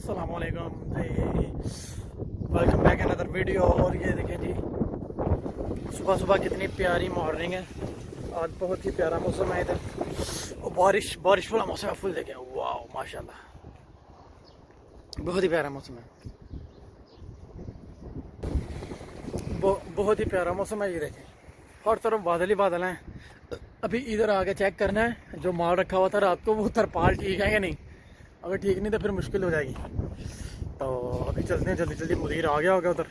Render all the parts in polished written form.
अस्सलामुअलैकुम जी, welcome back another video. और ये देखें जी, सुबह सुबह कितनी प्यारी मॉर्निंग है। आज बहुत ही प्यारा मौसम है इधर, और बारिश वाला मौसम है फुल। देखें, वाह माशाल्लाह, बहुत ही प्यारा मौसम है। बहुत ही प्यारा मौसम है। ये देखें, हर तरफ बादल ही बादल हैं। अभी इधर आके चेक करना है, जो माल रखा हुआ था रात को वो तरपाल ठीक है या नहीं। अगर ठीक नहीं तो फिर मुश्किल हो जाएगी। तो अभी चलते हैं, जल्दी जल्दी। मुदीर आ गया होगा उधर।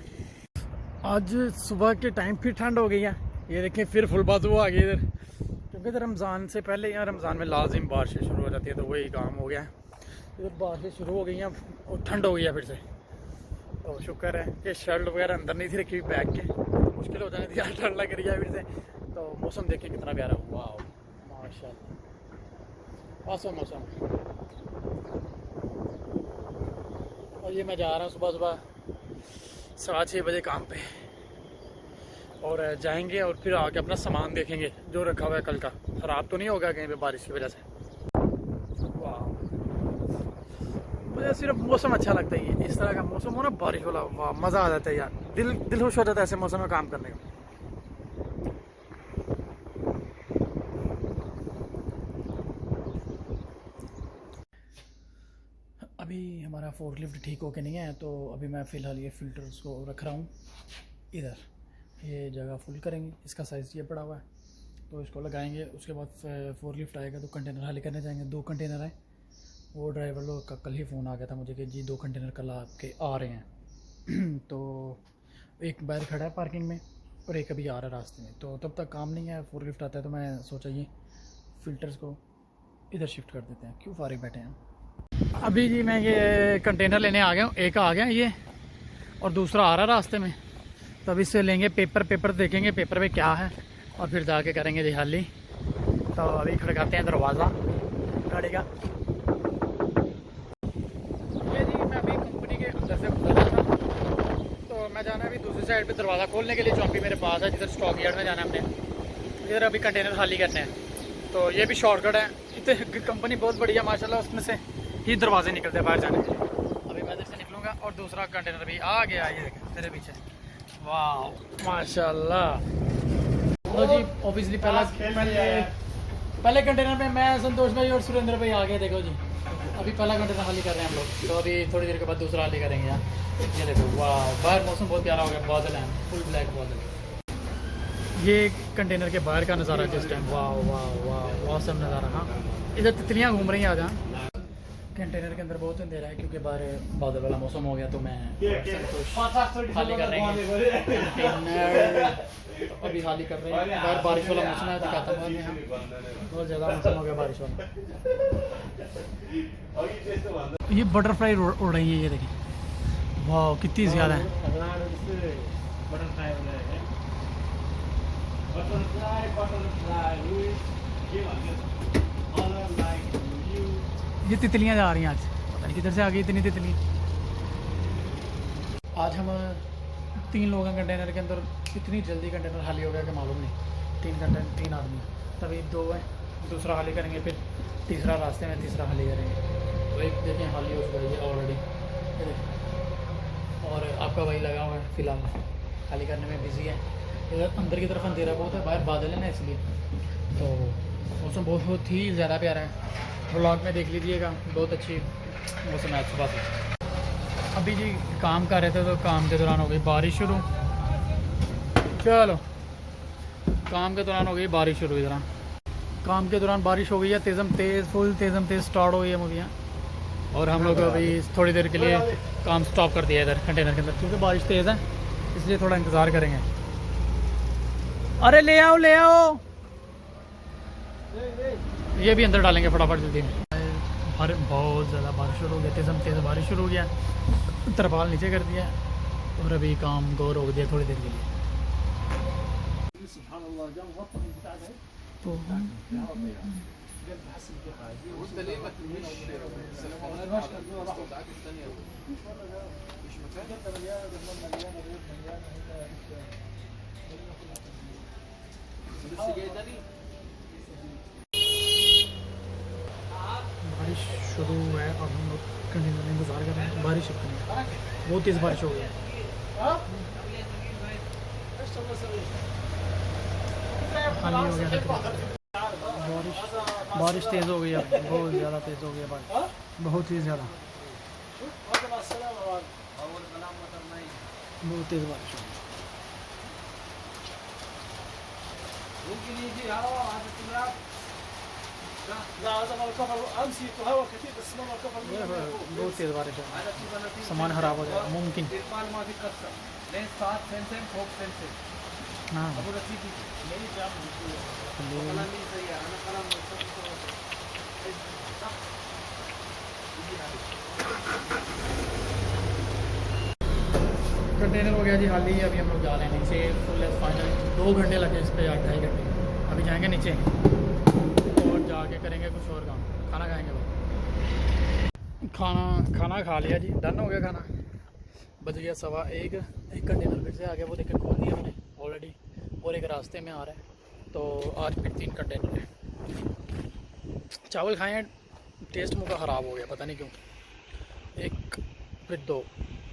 आज सुबह के टाइम फिर ठंड हो गई है। ये देखें, फिर फुल बाजू आ गई इधर, क्योंकि इधर रमज़ान से पहले यहाँ रमज़ान में लाजिम बारिशें शुरू हो जाती है, तो वही काम हो गया है। इधर बारिशें शुरू हो गई हैं और ठंड हो गई है फिर से। तो शुक्र है कि शर्ट वगैरह अंदर नहीं थी रखी हुई बैग के, तो मुश्किल हो जानी थी। यार ठंड लग रही है फिर से। तो मौसम देखिए कितना प्यारा, वाह माशाल्लाह, औसम मौसम। और ये मैं जा रहा हूँ सुबह सुबह 6:15 बजे काम पे, और जाएंगे और फिर आके अपना सामान देखेंगे जो रखा हुआ है कल का। ख़राब तो नहीं होगा कहीं पे बारिश की वजह से। वाह, मुझे सिर्फ मौसम अच्छा लगता है। ये इस तरह का मौसम हो ना, बारिश वाला, वाह मज़ा आ जाता है यार। दिल खुश हो जाता है ऐसे मौसम में काम करने का। अभी हमारा फोर्कलिफ्ट ठीक होके नहीं है, तो अभी मैं फ़िलहाल ये फ़िल्टर्स को रख रहा हूँ इधर। ये जगह फुल करेंगे, इसका साइज़ ये पड़ा हुआ है, तो इसको लगाएंगे। उसके बाद फोर्कलिफ्ट आएगा तो कंटेनर खाली करने जाएंगे। 2 कंटेनर हैं। वो ड्राइवर लोग का कल ही फ़ोन आ गया था मुझे कि जी 2 कंटेनर कल आपके आ रहे हैं। तो एक बाहर खड़ा है पार्किंग में और एक अभी आ रहा है रास्ते में। तो तब तक काम नहीं है, फोर्कलिफ्ट आता है। तो मैं सोचा ये फ़िल्टर्स को इधर शिफ्ट कर देते हैं, क्यों फारिग बैठे हैं। अभी जी मैं ये कंटेनर लेने आ गया हूँ। एक आ गया ये, और दूसरा आ रहा है रास्ते में। तो अभी इससे लेंगे पेपर देखेंगे पेपर पे क्या है, और फिर जाके करेंगे दिहाली। तो अभी खड़काते हैं दरवाज़ा गाड़ी का। ये जी मैं अभी कंपनी के अंदर से गुजर रहा था, तो मैं जाना है अभी दूसरी साइड पे दरवाज़ा खोलने के लिए। चौंपी मेरे पास है, जिधर स्टॉक यार्ड में जाना है हमने। इधर अभी कंटेनर खाली करने हैं, तो ये भी शॉर्टकट है। इतने कंपनी बहुत बढ़िया माशाल्लाह, उसमें से ही दरवाजे निकलते हैं बाहर जाने के। अभी मैं इधर से निकलूँगा और दूसरा कंटेनर भी आ गया। ये देखें तेरे पीछे, वाह माशाल्लाह। तो जी ऑब्वियसली पहले कंटेनर में मैं, संतोष भाई और सुरेंद्र भाई आ गए। देखो जी, अभी पहला कंटेनर खाली कर रहे हैं हम लोग। तो अभी थोड़ी देर के बाद दूसरा खाली करेंगे यार। ये देखो, वाह बाहर मौसम बहुत प्यारा हो गया, बादल हैं, फुल ब्लैक बादल। ये कंटेनर के बाहर का नज़ारा जिस टाइम, वाह वाह वाह मौसम नज़ारा। हाँ, इधर तितलियाँ घूम रही हैं आज। हाँ, कंटेनर के अंदर बहुत अंधेरा है क्योंकि बाहर बादल वाला मौसम हो गया। तो मैं खाली कर रहे हैं कंटेनर, तो अभी खाली कर रहे हैं। बाहर बारिश वाला मौसम है, दिखाता हूँ मैं। बहुत ज़्यादा मौसम हो गया बारिश वाला। ये बटरफ्लाई उड़ रही है, ये देखिए, वाह कितनी ज़्यादा है। ये तितलियां जा रही हैं आज, पता नहीं किधर से आ गई इतनी तितली। आज हम 3 लोग हैं कंटेनर के अंदर। इतनी जल्दी कंटेनर खाली हो गया कि मालूम नहीं। 3 आदमी, तभी 2 हैं, दूसरा खाली करेंगे, फिर तीसरा रास्ते में, तीसरा खाली करेंगे। तो एक देखें खाली हो चुका है ऑलरेडी, और आपका भाई लगा हुआ है फ़िलहाल खाली करने में बिजी है। इधर अंदर की तरफ अंधेरा बहुत है, बाहर बादल है ना, इसलिए। तो मौसम बहुत ही ज़्यादा प्यारा है। व्लॉग में देख लीजिएगा, बहुत अच्छी मौसम है सुबह से। अभी जी काम कर रहे थे, तो काम के दौरान हो गई बारिश शुरू। चलो, काम के दौरान हो गई बारिश शुरू। इधर काम के दौरान बारिश हो गई है, फुल तेज़म तेज़ स्टार्ट हो गई है मूवियाँ। और हम लोग अभी थोड़ी देर के लिए काम स्टॉप कर दिया इधर कंटेनर के अंदर, क्योंकि बारिश तेज़ है, इसलिए थोड़ा इंतज़ार करेंगे। अरे ले आओ, ये भी अंदर डालेंगे फटाफट जल्दी में। बहुत ज़्यादा बारिश शुरू हो गया, तेज़ बारिश शुरू हो गया। तरपाल नीचे कर दिया और अभी काम गौर हो गया थोड़ी देर के लिए। तो बारिश शुरू है और हम लोग कंटेनर में इंतज़ार कर रहे हैं, बारिश इतनी है, बहुत तेज़ बारिश हो गई है। खाली हो गया बारिश तेज़ हो गई है, बहुत ज़्यादा तेज़ हो गई है बारिश, बहुत ही ज़्यादा, बहुत तेज़ बारिश हो गई। बहुत तेज़ बारिश है, सामान खराब हो जाएगा मुमकिन। हाँ कंटेनर हो गया जी हाल ही। अभी हम लोग जा रहे हैं नीचे, फुल फाइनल 2 घंटे लगे इस पर, 2.5 घंटे। अभी जाएंगे नीचे और जाके करेंगे कुछ और काम, खाना खाएंगे। खाना खा लिया जी, डन हो गया खाना। बज गया 1:15। एक कंटेनर फिर से आ गया, वो देखे खोल दिया मैंने ऑलरेडी, और एक रास्ते में आ रहा है। तो आज फिर 3 कंटेनर है। चावल खाए हैं, टेस्ट मुँह का ख़राब हो गया, पता नहीं क्यों। 1 फिर 2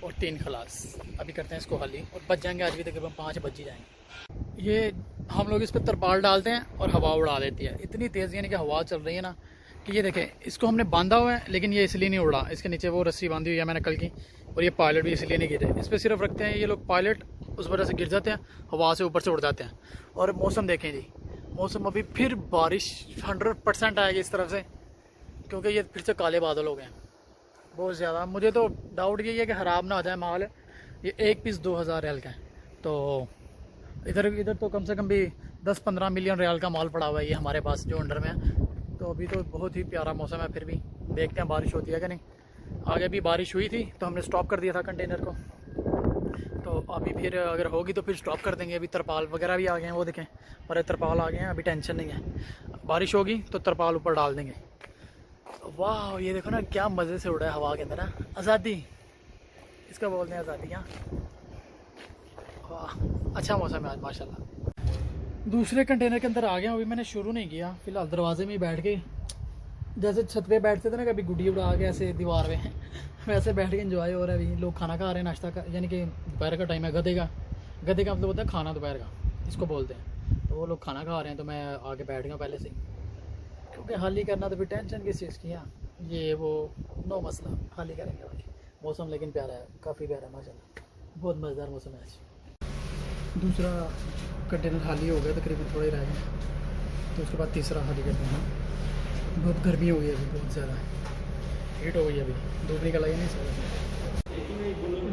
और 3 खलास। अभी करते हैं इसको खाली और बच जाएंगे, आज भी तकरीबन 5 बज ही जाएंगे। ये हम लोग इस पर तरपाल डालते हैं और हवा उड़ा देती है, इतनी तेज़ यानी कि हवा चल रही है ना कि ये देखें, इसको हमने बांधा हुआ है लेकिन ये इसलिए नहीं उड़ा। इसके नीचे वो रस्सी बांधी हुई है मैंने कल की, और ये पायलट भी इसलिए नहीं गिरे। इस पर सिर्फ रखते हैं ये लोग पायलट, उस वजह से गिर जाते हैं, हवा से ऊपर से उड़ जाते हैं। और मौसम देखें जी, मौसम अभी फिर बारिश 100% आएगी इस तरफ से, क्योंकि ये फिर से काले बादल हो गए हैं बहुत ज़्यादा। मुझे तो डाउट यही है कि ख़राब ना हो जाए माल। ये एक पीस 2000 रियाल का है, तो इधर तो कम से कम भी 10-15 मिलियन रियाल का माल पड़ा हुआ है ये हमारे पास जो अंडर में है। तो अभी तो बहुत ही प्यारा मौसम है, फिर भी देखते हैं बारिश होती है कि नहीं। आगे भी बारिश हुई थी तो हमने स्टॉप कर दिया था कंटेनर को, तो अभी फिर अगर होगी तो फिर स्टॉप कर देंगे। अभी तरपाल वगैरह भी आ गए हैं, वो देखें पर तरपाल आ गए हैं, अभी टेंशन नहीं है। बारिश होगी तो तरपाल ऊपर डाल देंगे। वाह ये देखो ना क्या मज़े से उड़ा है हवा के अंदर ना, आज़ादी इसका बोलते हैं, आज़ादी। हाँ वाह अच्छा मौसम है आज माशाल्लाह। दूसरे कंटेनर के अंदर आ गया, अभी मैंने शुरू नहीं किया। फिलहाल दरवाजे में ही बैठ के, जैसे छत पे बैठते थे ना कभी गुड्डी उड़ा के ऐसे दीवार में वैसे बैठ के एंजॉय हो रहा है। अभी लोग खाना खा रहे हैं, नाश्ता का, यानी कि दोपहर का टाइम है। गधे का मतलब होता है खाना, दोपहर का इसको बोलते हैं। तो वो लोग खाना खा रहे हैं तो मैं आके बैठ गया पहले से, क्योंकि हाली करना तो फिर टेंशन किस चीज़ की। हाँ ये वो नो मसला, हाली करेंगे भाई। मौसम लेकिन प्यारा है, काफ़ी प्यारा है माशाल्लाह, बहुत मज़ेदार मौसम है आज। दूसरा कंटेनर खाली हो गया, तकरीबन थोड़े रह गए, तो उसके बाद तीसरा खाली करते हैं। बहुत गर्मी हो गई अभी, बहुत ज़्यादा हीट हो गई अभी, धूप निकल आई नहीं सर।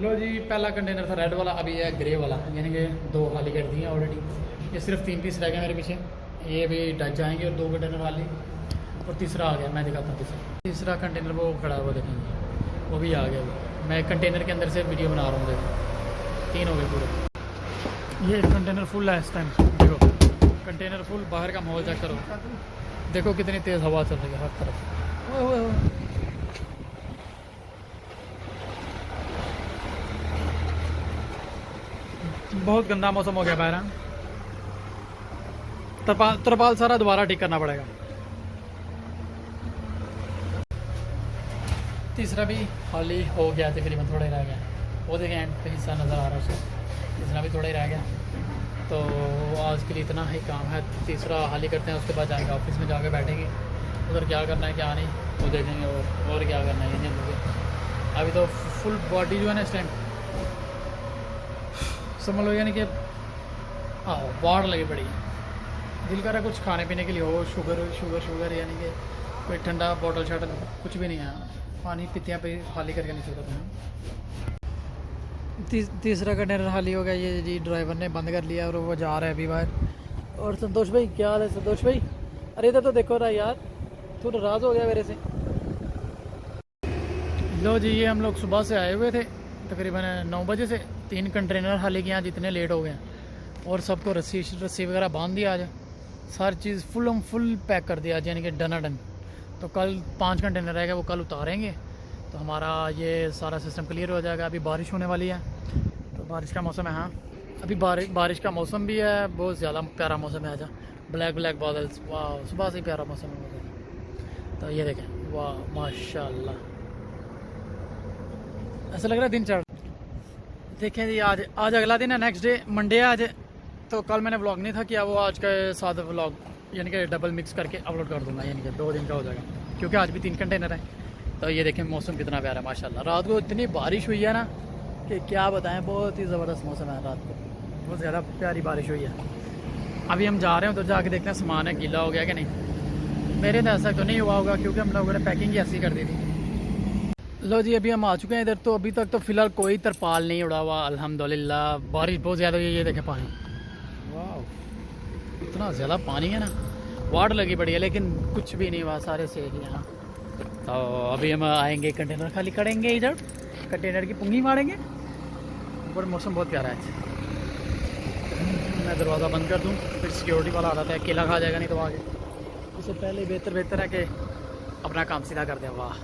लो जी पहला कंटेनर था रेड वाला, अभी है ग्रे वाला, यानी कि 2 खाली कर दिए ऑलरेडी। ये सिर्फ 3 पीस रह गए मेरे पीछे, ये भी डच जाएंगे और 2 कंटेनर खाली, और तीसरा आ गया। मैं दिखाता हूँ तीसरा कंटेनर, वो खड़ा हुआ देखेंगे, वो भी आ गया। मैं कंटेनर के अंदर से वीडियो बना रहा हूँ, देखो 3 हो गए पूरे। ये कंटेनर फुल है इस टाइम, देखो कंटेनर फुल। बाहर का माहौल चेक करो, देखो कितनी तेज़ हवा चल रही है हर तरफ। ओए बहुत गंदा मौसम हो गया बाहर। तरपाल सारा दोबारा ठीक करना पड़ेगा। तीसरा भी खाली हो गया, तकरीबन थोड़ा ही रह गया, वो देखें एंड पे हिस्सा नज़र आ रहा है उसको। तीसरा भी थोड़ा ही रह गया, तो आज के लिए इतना ही काम है। तीसरा हाली करते हैं, उसके बाद जाएंगे ऑफिस में, जाके बैठेंगे, उधर क्या करना है क्या नहीं वो देखेंगे, और क्या करना है इंजन लोग। अभी तो फुल बॉडी जो है ना इस टाइम समझ लो, यानी कि वाड़ लगी पड़ी है। दिल कर रहा है कुछ खाने पीने के लिए हो, शुगर, यानी कि कोई ठंडा बॉटल शॉटल कुछ भी नहीं है। पानी पीतियाँ पे खाली करके नहीं सकता तुम्हें। तीसरा कंटेनर खाली हो गया, ये जी ड्राइवर ने बंद कर लिया और वो जा रहा है अभी बाहर। और संतोष भाई क्या हाल है? संतोष भाई अरे इधर तो देखो रहा यार, तू नाराज़ हो गया मेरे से। लो जी ये हम लोग सुबह से आए हुए थे, तकरीबन 9 बजे से। 3 कंटेनर खाली किए, आज इतने लेट हो गए और सबको रस्सी वगैरह बांध दिया। आज सारी चीज़ फुल पैक कर दिया आज, यानी कि डन। तो कल 5 कंटेनर रहेगा, वो कल उतारेंगे तो हमारा ये सारा सिस्टम क्लियर हो जाएगा। अभी बारिश होने वाली है, तो बारिश का मौसम है। हाँ अभी बारिश का मौसम भी है, बहुत ज़्यादा प्यारा मौसम है आज। ब्लैक बादल्स, वाह सुबह से ही प्यारा मौसम है। तो ये देखें, वाह माशाल्लाह ऐसा लग रहा है दिन चढ़। देखें जी, आज आज अगला दिन है, नेक्स्ट डे मंडे है आज। तो कल मैंने व्लॉग नहीं था किया, वो आज के साथ व्लॉग यानी कि डबल मिक्स करके अपलोड कर दूंगा, यानी कि 2 दिन का हो जाएगा, क्योंकि आज भी 3 कंटेनर है। तो ये देखें मौसम कितना प्यारा है माशाल्लाह। रात को इतनी बारिश हुई है ना कि क्या बताएं, बहुत ही ज़बरदस्त मौसम है। रात को बहुत ज़्यादा प्यारी बारिश हुई है। अभी हम जा रहे हैं तो जाके देखते हैं सामान है गीला हो गया कि नहीं। मेरे तो ऐसा तो नहीं हुआ होगा, क्योंकि हम लोगों ने पैकिंग ही ऐसी कर दी थी। लो जी, अभी हम आ चुके हैं इधर। तो अभी तक तो फ़िलहाल कोई तरपाल नहीं उड़ा हुआ अल्हम्दुलिल्लाह। बारिश बहुत ज़्यादा हुई है, ये देखें पानी, वाह इतना ज़्यादा पानी है ना। वाट लगी पड़ी है लेकिन कुछ भी नहीं हुआ, सारे से ही यहाँ। तो अभी हम आएंगे, कंटेनर खाली करेंगे, इधर कंटेनर की पुंगी मारेंगे। और मौसम बहुत प्यारा है। मैं दरवाज़ा बंद कर दूँ, फिर सिक्योरिटी वाला आ रहा है, अकेला खा जाएगा नहीं तो आगे। इससे पहले बेहतर है कि अपना काम सीधा कर दें। वाह,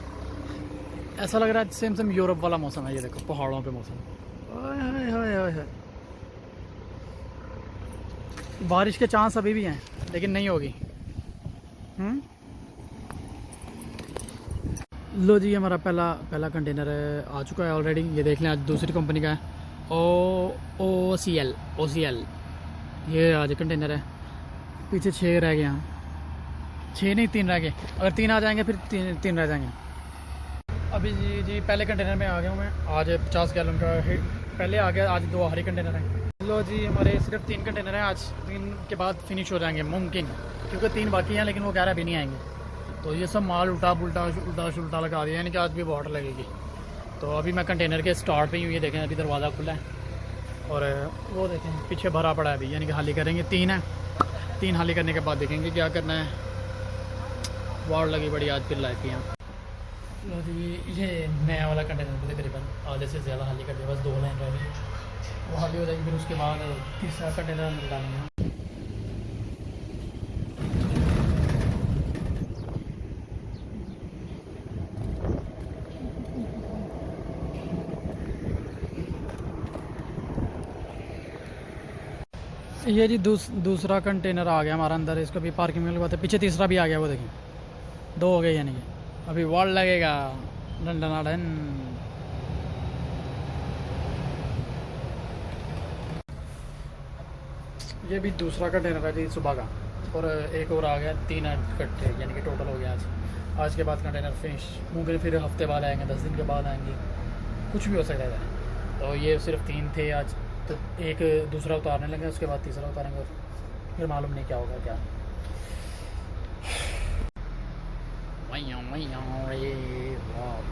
ऐसा लग रहा है सेम यूरोप वाला मौसम है। ये देखो पहाड़ों पे मौसम, ओए बारिश के चांस अभी भी हैं लेकिन नहीं होगी। लो जी, हमारा पहला कंटेनर आ चुका है ऑलरेडी। ये देख लें, आज दूसरी कंपनी का है, OCL। ये आज कंटेनर है। पीछे 6 रह गए हैं, 6 नहीं 3 रह गए। अगर 3 आ जाएंगे फिर 3 रह जाएंगे। अभी जी पहले कंटेनर में आ गया हूँ मैं। आज 50 गैलन का पहले आ गया, आज 2 आखिरी कंटेनर हैं। लो जी, हमारे सिर्फ 3 कंटेनर हैं। आज 3 के बाद फिनिश हो जाएंगे मुमकिन, क्योंकि 3 बाकी हैं, लेकिन वो कह रहा है अभी नहीं आएंगे। तो ये सब माल उल्टा शुल्टा लगा दिया, यानी कि आज भी वाटर लगेगी। तो अभी मैं कंटेनर के स्टार्ट पे ही हूँ। ये देखें, अभी दरवाज़ा खुला है और वो देखें पीछे भरा पड़ा है अभी, यानी कि खाली करेंगे। 3 है, 3 खाली करने के बाद देखेंगे क्या करना है। वाट लगी बड़ी आज फिर लाइफ यहाँ। लो जी, ये नया वाला कंटेनर तकरीबन आधे से ज़्यादा खाली कर दिया, बस 2 लाइन रह गई, वो खाली हो जाएगी। फिर उसके बाद तीसरा कंटेनर डालेंगे। ये जी दूसरा कंटेनर आ गया हमारा अंदर। इसको भी पार्किंग में लगवाते, पीछे तीसरा भी आ गया, वो देखिए 2 हो गए, यानी कि अभी वॉल लगेगा डन। ये भी दूसरा कंटेनर है जी सुबह का, और एक और आ गया। 3 इकट्ठे, यानी कि टोटल हो गया आज के बाद कंटेनर फिनिश। मुमकिन फिर हफ्ते बाद आएंगे, 10 दिन के बाद आएंगे, कुछ भी हो सकता है। तो ये सिर्फ 3 थे आज, तो एक दूसरा उतारने लगे, उसके बाद तीसरा उतारेंगे, फिर मालूम नहीं क्या होगा क्या।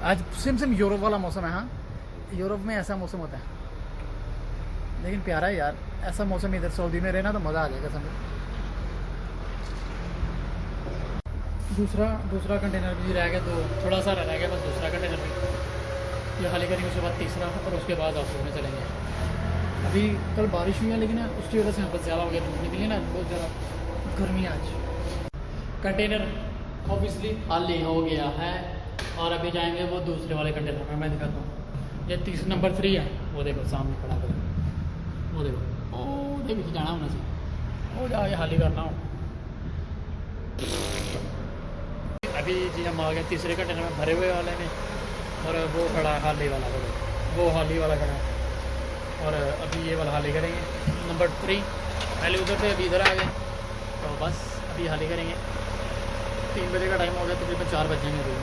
आज सेम यूरोप वाला मौसम है। हाँ, यूरोप में ऐसा मौसम होता है, लेकिन प्यारा है यार। ऐसा मौसम इधर सऊदी में रहना तो मज़ा आ जाएगा समझो। दूसरा कंटेनर भी रह गया, तो थोड़ा सा रह गया बस। दूसरा कंटेनर भी ये खाली करेंगे, उसके बाद तीसरा, और उसके बाद ऑफिस में चलेंगे। अभी कल बारिश हुई है, लेकिन उसकी वजह से यहाँ पर ज़्यादा हो गया, धूप निकली ना, बहुत ज़्यादा गर्मी आज। कंटेनर ऑब्वियसली खाली हो गया है, और अभी जाएंगे वो दूसरे वाले कंटेनर में। मैं दिखाता हूँ, ये नंबर 3 है, वो देखो सामने खड़ा कर, वो देखो जाना होना चाहिए, वो जाके खाली करना हो। अभी जी हम आ गए तीसरे कंटेनर में, भरे हुए वाले में, और वो खड़ा है खाली वाला, वो खाली वाला खड़ा है। और अभी ये वाला खाली करेंगे, नंबर 3। पहले उधर से अभी इधर आ गए, तो बस अभी खाली करेंगे। 3 बजे का टाइम हो गया, तकरीबन 4 बज जाएंगे अभी।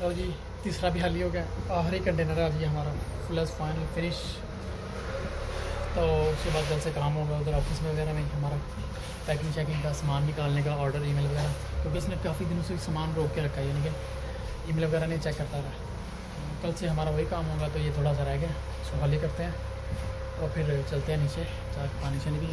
लो जी, तीसरा भी खाली हो गया, आखिरी कंटेनर है जी हमारा, प्लस फाइनल फिनिश। तो उसके बाद कल से काम होगा उधर ऑफिस में वगैरह में हमारा, पैकिंग शैकिंग का, सामान निकालने का, ऑर्डर ईमेल वगैरह, क्योंकि उसने काफ़ी दिनों से सामान रोक के रखा है, यानी कि ईमेल वगैरह नहीं चेक करता रहा। कल से हमारा वही काम होगा, तो ये थोड़ा सा रह गया, इसको खाली करते हैं और फिर चलते हैं नीचे, चाय पानी से निकलेंगे।